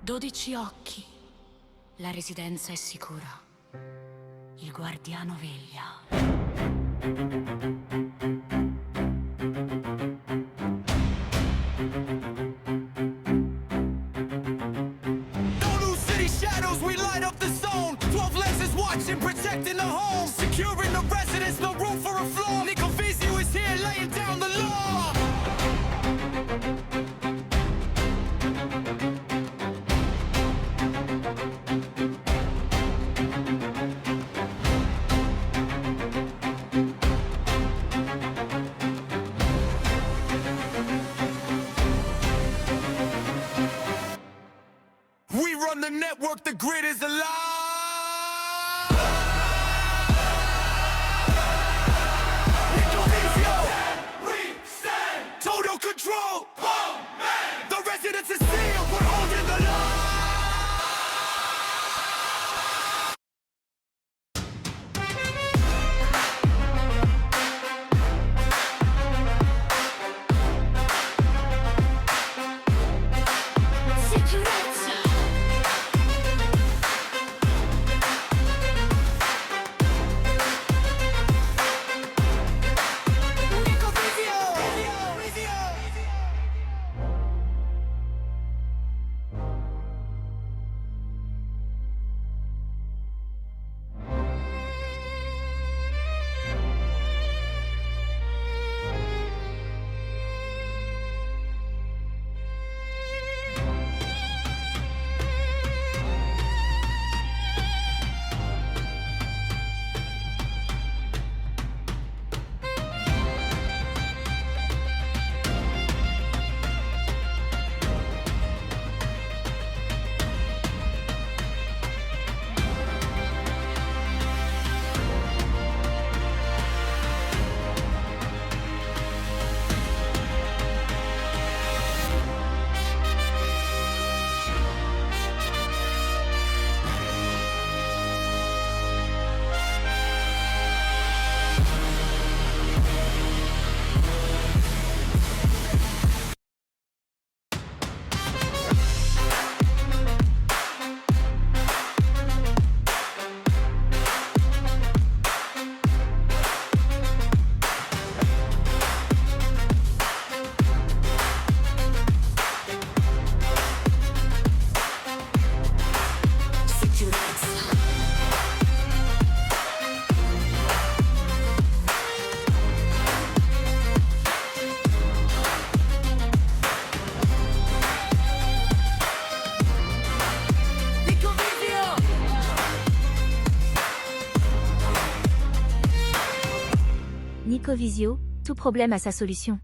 12 occhi. La residenza è sicura. Il guardiano veglia. We light up the zone. 12 lenses watching, protecting the home. Securing the residence, no room for a flaw. Nicovisio is here, laying down the law. We run the network, the grid is alive. Nicovisio, we stand. Total control. Boom, man. The residence is sealed. We're holding the line. Nicovisio, tout problème a sa solution.